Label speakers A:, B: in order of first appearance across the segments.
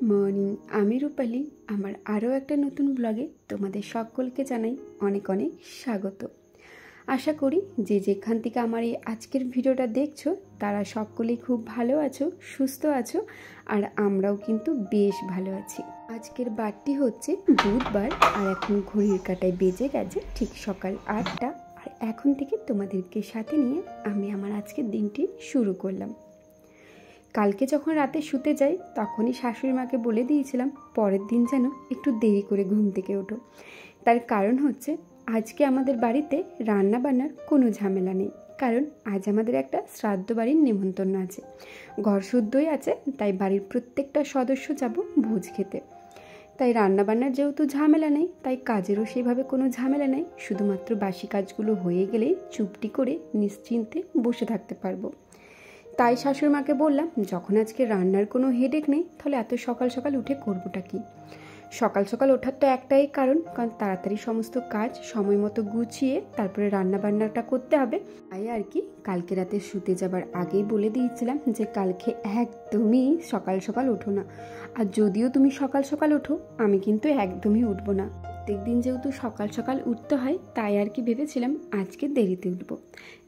A: Morning, আমি রূপালী। আমার আরও একটা নতুন ব্লগে তোমাদের সকলকে জানাই অনেক অনেক স্বাগত। আশা করি যে যেখান থেকে আমার এই আজকের ভিডিওটা দেখছো তারা সকলেই খুব ভালো আছো, সুস্থ আছো, আর আমরাও কিন্তু বেশ ভালো আছি। আজকের বারটি হচ্ছে বুধবার, আর এখন ঘড়ির কাঁটায় বেজে গেছে ঠিক সকাল 8টা। আর এখন থেকে তোমাদেরকে সাথে নিয়ে আমি আমার আজকের দিনটি শুরু করলাম। কালকে যখন রাতে শুতে যাই তখনই শাশুড়ি মাকে বলে দিয়েছিলাম পরের দিন যেন একটু দেরি করে ঘুম থেকে ওঠো। তার কারণ হচ্ছে আজকে আমাদের বাড়িতে রান্না বান্নার কোনো ঝামেলা নেই, কারণ আজ আমাদের একটা শ্রাদ্ধ বাড়ির নেমন্তন্ন আছে। ঘর শুদ্ধই আছে, তাই বাড়ির প্রত্যেকটা সদস্য যাব ভোজ খেতে। তাই রান্নাবান্নার যেহেতু ঝামেলা নেই, তাই কাজেরও সেভাবে কোনো ঝামেলা নেই। শুধুমাত্র বাসি কাজগুলো হয়ে গেলেই চুপটি করে নিশ্চিন্তে বসে থাকতে পারবো। তাই শাশুড়ি মাকে বললাম, যখন আজকে রান্নার কোনো হেডেক নেই তাহলে এত সকাল সকাল উঠে করবোটা কি। সকাল সকাল ওঠার তো একটাই কারণ তাড়াতাড়ি সমস্ত কাজ সময় মতো গুছিয়ে তারপরে রান্না বান্নাটা করতে হবে। তাই আর কি কালকে রাতে শুতে যাবার আগেই বলে দিয়েছিলাম যে কালকে একদমই সকাল সকাল ওঠো না, আর যদিও তুমি সকাল সকাল ওঠো আমি কিন্তু একদমই উঠবো না। প্রত্যেক দিন যেহেতু সকাল সকাল উঠতে হয়, তাই আর কি ভেবেছিলাম আজকে দেরিতে উঠবো।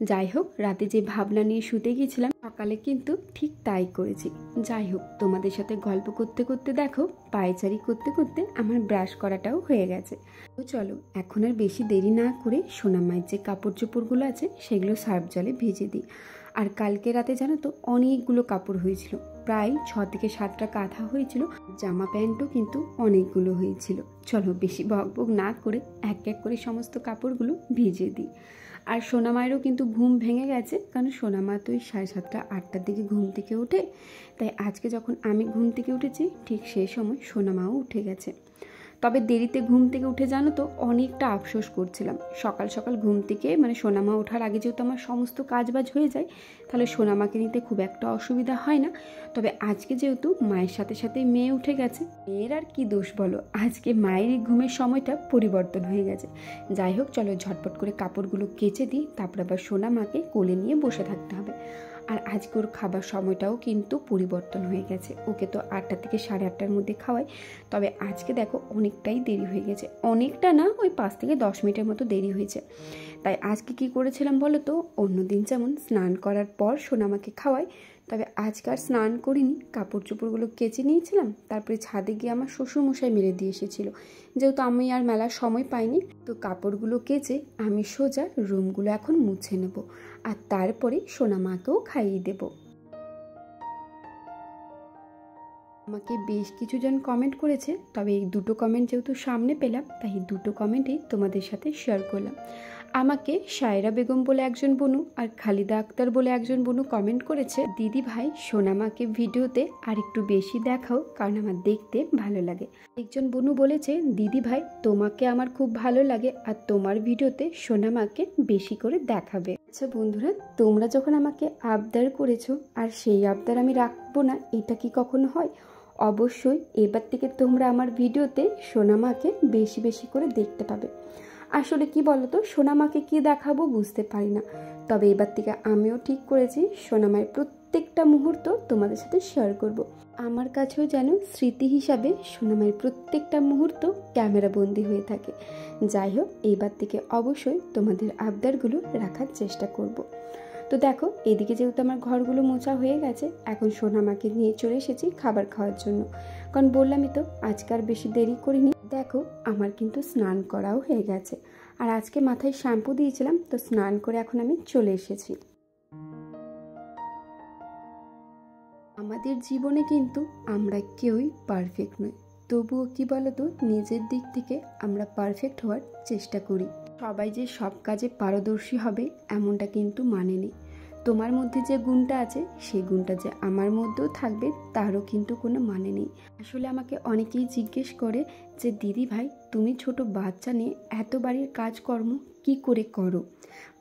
A: যাই হোক, রাতে যে ভাবনা নিয়ে শুতে গিয়েছিলাম সকালে কিন্তু ঠিক তাই করেছি। যাই হোক, তোমাদের সাথে গল্প করতে করতে দেখো পায়চারি করতে করতে আমার ব্রাশ করাটাও হয়ে গেছে। তো চলো এখন আর বেশি দেরি না করে সোনামায়ের যে কাপড় চোপড়গুলো আছে সেগুলো সার্ফ জলে ভেজে দিই। আর কালকে রাতে জানো তো অনেকগুলো কাপড় হয়েছিল, প্রায় 6 থেকে 7টা কাঁথা হয়েছিল, জামা প্যান্টও কিন্তু অনেকগুলো হয়েছিল। চলো বেশি বকবক না করে এক এক করে সমস্ত কাপড়গুলো ভিজে দিই। আর সোনামায়েরও কিন্তু ঘুম ভেঙে গেছে, কারণ সোনামা তো ওই 7:30 8টার দিকে ঘুম থেকে ওঠে। তাই আজকে যখন আমি ঘুম থেকে উঠেছি ঠিক সেই সময় সোনামাও উঠে গেছে। তবে দেরিতে ঘুম থেকে উঠে জানো তো অনেকটা আফসোস করছিলাম। সকাল সকাল ঘুম থেকে সোনামা ওঠার আগে যেহেতু আমার সমস্ত কাজবাজ হয়ে যায়, তাহলে সোনামাকে নিতে খুব একটা অসুবিধা হয় না। তবে আজকে যেহেতু মায়ের সাথে সাথে মেয়ে উঠে গেছে, মেয়ের আর কি দোষ বলো, আজকে মায়েরই ঘুমের সময়টা পরিবর্তন হয়ে গেছে। যাই হোক, চলো ঝটপট করে কাপড়গুলো কেচে দিই, তারপর আবার সোনামাকে কোলে নিয়ে বসে থাকতে হবে। আর আজকে ওর খাবার সময়টাও কিন্তু পরিবর্তন হয়ে গেছে। ওকে তো 8টা থেকে 8:30টার মধ্যে খাওয়াই, তবে আজকে দেখো অনেকটাই দেরি হয়ে গেছে। অনেকটা না, ওই 5 থেকে 10 মিনিটের মতো দেরি হয়েছে। তাই আজকে কি করেছিলাম বলো তো, অন্যদিন যেমন স্নান করার পর সোনামাকে খাওয়াই, তবে আজকে আর স্নান করিনি। কাপড় চোপড়গুলো কেচে নিয়েছিলাম, তারপরে ছাদে গিয়ে আমার শ্বশুরমশাই মেলে দিয়ে এসেছিলো। যেহেতু আমি আর মেলার সময় পাইনি, তো কাপড়গুলো কেচে আমি সোজা রুমগুলো এখন মুছে নেব, আর তারপরে সোনামাকেও খাইয়ে দেব। আমাকে বেশ কিছুজন কমেন্ট করেছে, তবে এই দুটো কমেন্ট যেহেতু সামনে পেলাম তাই এই দুটো কমেন্টই তোমাদের সাথে শেয়ার করলাম। আমাকে সায়রা বেগম বলে একজন বোনু আর খালিদা আক্তার বলে একজন বোনু কমেন্ট করেছে, দিদি ভাই সোনামাকে ভিডিওতে আর একটু বেশি দেখাও, কারণ আমার দেখতে ভালো লাগে। একজন বোনু বলেছে, দিদি ভাই তোমাকে আমার খুব ভালো লাগে, আর তোমার ভিডিওতে সোনামাকে বেশি করে দেখাবে। আচ্ছা বন্ধুরা, তোমরা যখন আমাকে আবদার করেছো আর সেই আবদার আমি রাখবো না, এটা কি কখনো হয়? অবশ্যই এবার থেকে তোমরা আমার ভিডিওতে সোনামাকে বেশি বেশি করে দেখতে পাবে। আসলে কি বলতো, সোনামাকে কি দেখাবো বুঝতে পারি না, তবে এবার থেকে আমিও ঠিক করেছি সোনামায়ের প্রত্যেকটা মুহূর্ত তোমাদের সাথে শেয়ার করব। আমার কাছেও যেন স্মৃতি হিসাবে সোনামায়ের প্রত্যেকটা মুহূর্ত ক্যামেরা বন্দি হয়ে থাকে। যাই হোক, এবার থেকে অবশ্যই তোমাদের আবদারগুলো রাখার চেষ্টা করব। তো দেখো, এদিকে যেহেতু আমার ঘরগুলো মোছা হয়ে গেছে, এখন সোনামাকে নিয়ে চলে এসেছি খাবার খাওয়ার জন্য, কারণ বললামই তো আজকে আর বেশি দেরি করিনি। দেখো আমার কিন্তু স্নান করাও হয়ে গেছে, আর আজকে মাথায় শ্যাম্পু দিয়েছিলাম, তো স্নান করে এখন আমি চলে এসেছি। আমাদের জীবনে কিন্তু আমরা কেউই পারফেক্ট নই, তবুও কি বলতো নিজের দিক থেকে আমরা পারফেক্ট হওয়ার চেষ্টা করি। সবাই যে সব কাজে পারদর্শী হবে এমনটা কিন্তু মানে নেই। তোমার মধ্যে যে গুণটা আছে সেই গুণটা যে আমার মধ্যেও থাকবে তারও কিন্তু কোনো মানে নেই। আসলে আমাকে অনেকেই জিজ্ঞেস করে যে দিদি ভাই তুমি ছোট বাচ্চা নিয়ে এত বাড়ির কাজকর্ম কি করে করো।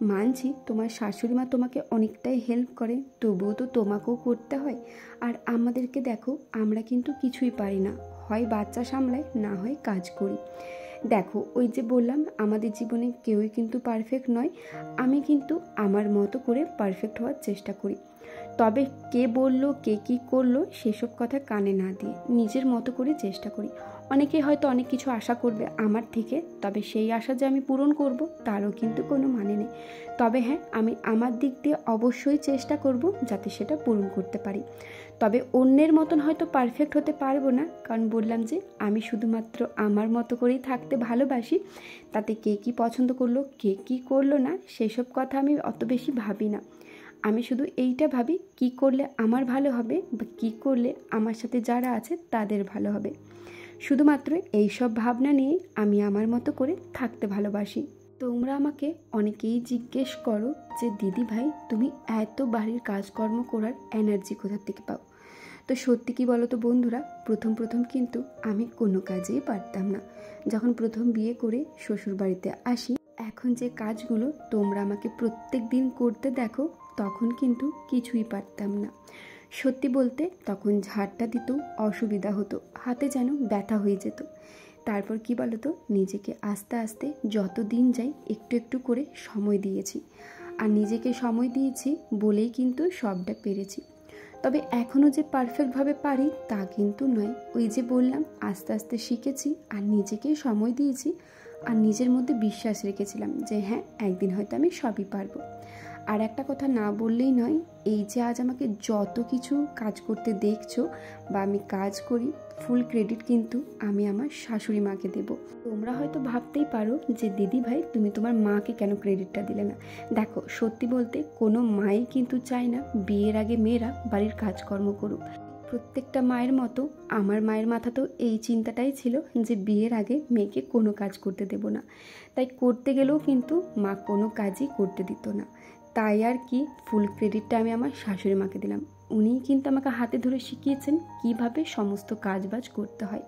A: মানছি তোমার শাশুড়ি মা তোমাকে অনেকটাই হেল্প করে, তবুও তো তোমাকেও করতে হয়। আর আমাদেরকে দেখো, আমরা কিন্তু কিছুই পারি না, হয় বাচ্চা সামলাই, না হয় কাজ করি। দেখো ওই যে বললাম আমাদের জীবনে কেউই কিন্তু পারফেক্ট নয়, আমি কিন্তু আমার মতো করে পারফেক্ট হওয়ার চেষ্টা করি। তবে কে বলল, কে কী করলো সেসব কথা কানে না দিয়ে নিজের মতো করে চেষ্টা করি। অনেকেই হয়তো অনেক কিছু আশা করবে আমার থেকে, তবে সেই আশা যে আমি পূরণ করব তারও কিন্তু কোনো মানে নেই। তবে হ্যাঁ, আমি আমার দিক দিয়ে অবশ্যই চেষ্টা করব যাতে সেটা পূরণ করতে পারি। তবে অন্যের মতন হয়তো পারফেক্ট হতে পারবো না, কারণ বললাম যে আমি শুধুমাত্র আমার মতো করেই থাকতে ভালোবাসি। তাতে কে কী পছন্দ করলো, কে কী করলো না সেসব কথা আমি অত বেশি ভাবি না। আমি শুধু এইটা ভাবি কি করলে আমার ভালো হবে বা কী করলে আমার সাথে যারা আছে তাদের ভালো হবে। শুধুমাত্র এইসব ভাবনা নিয়ে আমি আমার মতো করে থাকতে ভালোবাসি। তোমরা আমাকে অনেকেই জিজ্ঞেস করো যে দিদি ভাই তুমি এত বাড়ির কাজকর্ম করার এনার্জি কোথা থেকে পাও? তো সত্যি কি বলো তো বন্ধুরা, প্রথম কিন্তু আমি কোনো কাজেই পারতাম না। যখন প্রথম বিয়ে করে শ্বশুর বাড়িতে আসি, এখন যে কাজগুলো তোমরা আমাকে প্রত্যেক দিন করতে দেখো, তখন কিন্তু কিছুই পারতাম না। সত্যি বলতে তখন ঝাড়টা দিতেও অসুবিধা হতো, হাতে যেন ব্যথা হয়ে যেত। তারপর কি বলতো, নিজেকে আস্তে আস্তে যত দিন যাই একটু একটু করে সময় দিয়েছি, আর নিজেকে সময় দিয়েছি বলেই কিন্তু সবটা পেরেছি। তবে এখনও যে পারফেক্টভাবে পারি তা কিন্তু নয়। ওই যে বললাম, আস্তে আস্তে শিখেছি আর নিজেকে সময় দিয়েছি আর নিজের মধ্যে বিশ্বাস রেখেছিলাম যে হ্যাঁ, একদিন হয়তো আমি সবই পারবো। আর একটা কথা না বললেই নয়, এই যে আজ আমাকে যত কিছু কাজ করতে দেখছো বা আমি কাজ করি, ফুল ক্রেডিট কিন্তু আমি আমার শাশুড়ি মাকে দেব। তোমরা হয়তো ভাবতেই পারো যে দিদি ভাই তুমি তোমার মাকে কেন ক্রেডিটটা দিলে না। দেখো, সত্যি বলতে কোনো মাই কিন্তু চায় না বিয়ের আগে মেয়েরা বাড়ির কাজকর্ম করুক। প্রত্যেকটা মায়ের মতো আমার মায়ের মাথাতেও এই চিন্তাটাই ছিল যে বিয়ের আগে মেয়েকে কোনো কাজ করতে দেব না। তাই করতে গেলেও কিন্তু মা কোনো কাজই করতে দিত না। তাই আর কি, ফুল ক্রেডিটটা আমি আমার শাশুড়ি মাকে দিলাম। উনিই কিন্তু আমাকে হাতে ধরে শিখিয়েছেন কিভাবে সমস্ত কাজবাজ করতে হয়।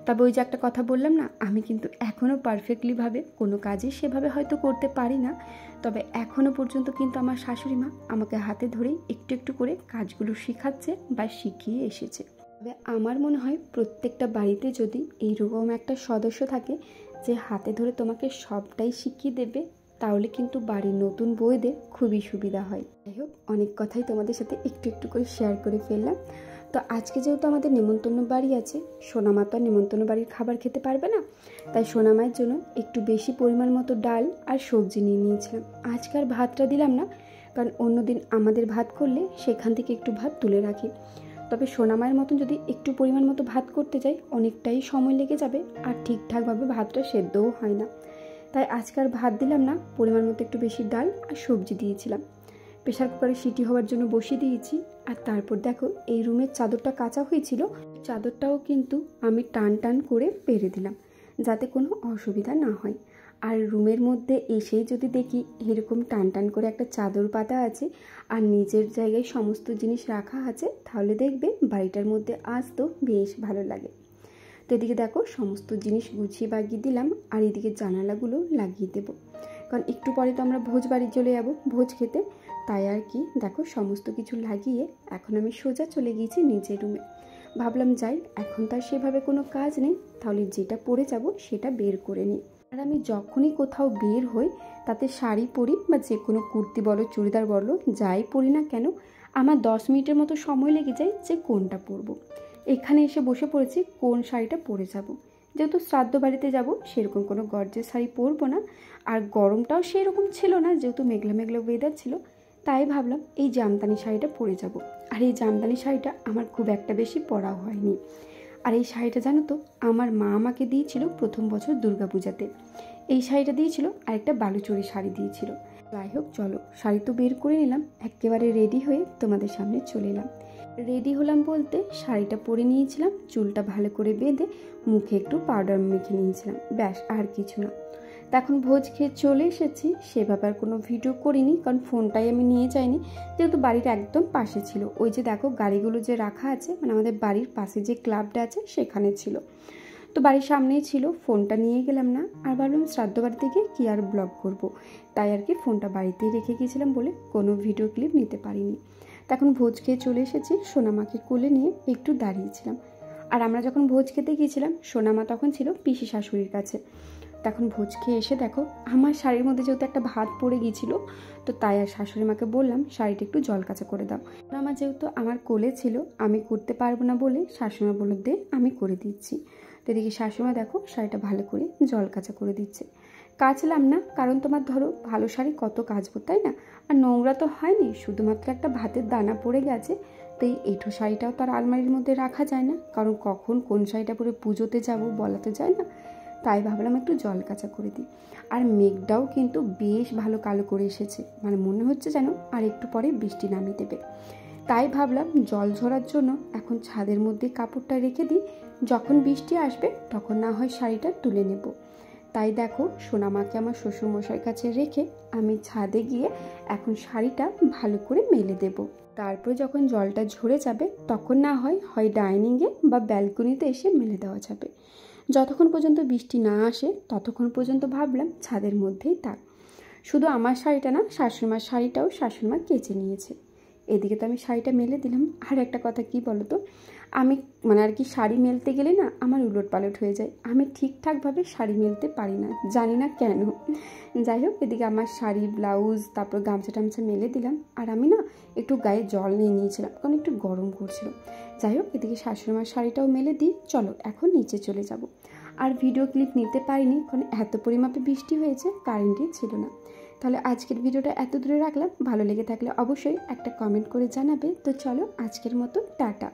A: তবে ওই যে একটা কথা বললাম না, আমি কিন্তু এখনও পারফেক্টলিভাবে কোনো কাজই সেভাবে হয়তো করতে পারি না। তবে এখনও পর্যন্ত কিন্তু আমার শাশুড়ি মা আমাকে হাতে ধরেই একটু একটু করে কাজগুলো শেখাচ্ছে বা শিখিয়ে এসেছে। তবে আমার মনে হয় প্রত্যেকটা বাড়িতে যদি এইরকম একটা সদস্য থাকে যে হাতে ধরে তোমাকে সবটাই শিখিয়ে দেবে, তাহলে কিন্তু বাড়ির নতুন বউদের খুবই সুবিধা হয়। যাই হোক, অনেক কথাই তোমাদের সাথে একটু একটু করে শেয়ার করে ফেললাম। তো আজকে যেহেতু আমাদের নেমন্তন্ন বাড়ি আছে, সোনামা তো আর নেমন্তন্ন বাড়ির খাবার খেতে পারবে না, তাই সোনামায়ের জন্য একটু বেশি পরিমাণ মতো ডাল আর সবজি নিয়ে নিয়েছিলাম। আজকে আর ভাতটা দিলাম না, কারণ অন্যদিন আমাদের ভাত করলে সেখান থেকে একটু ভাত তুলে রাখি। তবে সোনামায়ের মতন যদি একটু পরিমাণ মতো ভাত করতে যাই, অনেকটাই সময় লেগে যাবে আর ঠিকঠাকভাবে ভাতটা সেদ্ধও হয় না। তাই আজকাল ভাত দিলাম না, পরিমাণ মতো একটু বেশি ডাল আর সবজি দিয়েছিলাম। প্রেশার কুকারে সিটি হওয়ার জন্য বসিয়ে দিয়েছি। আর তারপর দেখো, এই রুমের চাদরটা কাঁচা হয়েছিল, চাদরটাও কিন্তু আমি টান টান করে পেরে দিলাম যাতে কোনো অসুবিধা না হয়। আর রুমের মধ্যে এসেই যদি দেখি এরকম টান টান করে একটা চাদর পাতা আছে আর নিজের জায়গায় সমস্ত জিনিস রাখা আছে, তাহলে দেখবে বাড়িটার মধ্যে আসতেও বেশ ভালো লাগে। তো এদিকে দেখো সমস্ত জিনিস গুছিয়ে বাগিয়ে দিলাম, আর এদিকে জানালাগুলো লাগিয়ে দেবো, কারণ একটু পরে তো আমরা ভোজ বাড়ি চলে যাবো ভোজ খেতে। তাই আর কি, দেখো সমস্ত কিছু লাগিয়ে এখন আমি সোজা চলে গিয়েছি নিজের রুমে। ভাবলাম যাই, এখন তো আর সেভাবে কোনো কাজ নেই, তাহলে যেটা পরে যাব সেটা বের করে নিই। আর আমি যখনই কোথাও বের হই, তাতে শাড়ি পরি বা যে কোনো কুর্তি বলো চুড়িদার বলো যাই পরি না কেন, আমার 10 মিনিটের মতো সময় লেগে যায় যে কোনটা পরবো। এখানে এসে বসে পড়েছি কোন শাড়িটা পরে যাব। যেহেতু শ্রাদ্ধ বাড়িতে যাব, সেরকম কোনো গর্জের শাড়ি পরবো না, আর গরমটাও সেরকম ছিল না, যেহেতু মেঘলা মেঘলা ওয়েদার ছিল। তাই ভাবলাম এই জামদানি শাড়িটা পরে যাব। আর এই জামদানি শাড়িটা আমার খুব একটা বেশি পরাও হয়নি। আর এই শাড়িটা জানো তো, আমার মা আমাকে দিয়েছিল প্রথম বছর দুর্গাপূজাতে। এই শাড়িটা দিয়েছিল আর একটা বালুচরি শাড়ি দিয়েছিল। যাই হোক, চলো শাড়ি তো বের করে নিলাম, একেবারে রেডি হয়ে তোমাদের সামনে চলে এলাম। রেডি হলাম বলতে শাড়িটা পরে নিয়েছিলাম, চুলটা ভালো করে বেঁধে মুখে একটু পাউডার মেখে নিয়েছিলাম, ব্যাস আর কিছু না। তা এখন ভোজ খেয়ে চলে এসেছি, সেভাবে আর কোনো ভিডিও করিনি, কারণ ফোনটাই আমি নিয়ে যাইনি, যেহেতু বাড়ির একদম পাশে ছিল। ওই যে দেখো গাড়িগুলো যে রাখা আছে, মানে আমাদের বাড়ির পাশে যে ক্লাবটা আছে সেখানে ছিল, তো বাড়ির সামনেই ছিল। ফোনটা নিয়ে গেলাম না, আর ভাবলাম শ্রাদ্ধ বাড়িতে গিয়ে কী আর ব্লগ করব, তাই আর কি ফোনটা বাড়িতেই রেখে গিয়েছিলাম বলে কোনো ভিডিও ক্লিপ নিতে পারিনি। তখন ভোজ খেয়ে চলে এসেছি, সোনামাকে কোলে নিয়ে একটু দাঁড়িয়েছিলাম। আর আমরা যখন ভোজ খেতে গিয়েছিলাম, সোনামা তখন ছিল পিসি শাশুড়ির কাছে। তখন ভোজ খেয়ে এসে দেখো আমার শাড়ির মধ্যে যেহেতু একটা ভাত পড়ে গিয়েছিলো, তো তাই আর শাশুড়ি মাকে বললাম শাড়িটা একটু জল কাচা করে দাও। আমার যেহেতু আমার কোলে ছিল, আমি করতে পারবো না বলে শাশুড়িমা বলল দে আমি করে দিচ্ছি। তো এদিকে শাশুড়িমা দেখো শাড়িটা ভালো করে জল কাচা করে দিচ্ছে। কাচলাম না, কারণ তোমার ধরো ভালো শাড়ি কত কাচবো, তাই না? আর নোংরা তো হয়নি, শুধুমাত্র একটা ভাতের দানা পড়ে গেছে। তো এই এঁঠো শাড়িটাও তার আলমারির মধ্যে রাখা যায় না, কারণ কখন কোন শাড়িটা পরে পুজোতে যাবো বলা তো যায় না। তাই ভাবলাম একটু জল কাচা করে দিই। আর মেঘটাও কিন্তু বেশ ভালো কালো করে এসেছে, মানে মনে হচ্ছে যেন আর একটু পরে বৃষ্টি নামিয়ে দেবে। তাই ভাবলাম জল ঝরার জন্য এখন ছাদের মধ্যে কাপড়টা রেখে দিই, যখন বৃষ্টি আসবে তখন না হয় শাড়িটা তুলে নেব। তাই দেখো সোনামাকে আমার শ্বশুরমশাইয়ের কাছে রেখে আমি ছাদে গিয়ে এখন শাড়িটা ভালো করে মেলে দেব। তারপরে যখন জলটা ঝরে যাবে তখন না হয় ডাইনিংয়ে বা ব্যালকনিতে এসে মেলে দেওয়া যাবে। যতক্ষণ পর্যন্ত বৃষ্টি না আসে ততক্ষণ পর্যন্ত ভাবলাম ছাদের মধ্যেই থাক। শুধু আমার শাড়িটা না, শাশুড়িমার শাড়িটাও শাশুড়িমা কেচে নিয়েছে। এদিকে তো আমি শাড়িটা মেলে দিলাম। আর একটা কথা কি বলো তো, আমি মানে আর কি শাড়ি মেলতে গেলে না আমার উলট পালট হয়ে যায়, আমি ঠিকঠাকভাবে শাড়ি মেলতে পারি না, জানি না কেন। যাই হোক, এদিকে আমার শাড়ি ব্লাউজ তারপর গামছা টামছা মেলে দিলাম। আর আমি না একটু গায়ে জল নিয়ে নিয়েছিলাম, কারণ একটু গরম করছিল। যাই হোক, এদিকে শাশুড়িমার শাড়িটাও মেলে দিই, চলো এখন নিচে চলে যাব। আর ভিডিও ক্লিপ নিতে পারিনি, কারণ এত পরিমাপে বৃষ্টি হয়েছে, কারেন্টই ছিল না। তাহলে আজকের ভিডিওটা এত দূরে রাখলাম, ভালো লেগে থাকলে অবশ্যই একটা কমেন্ট করে জানাবে। তো চলো আজকের মতো টাটা।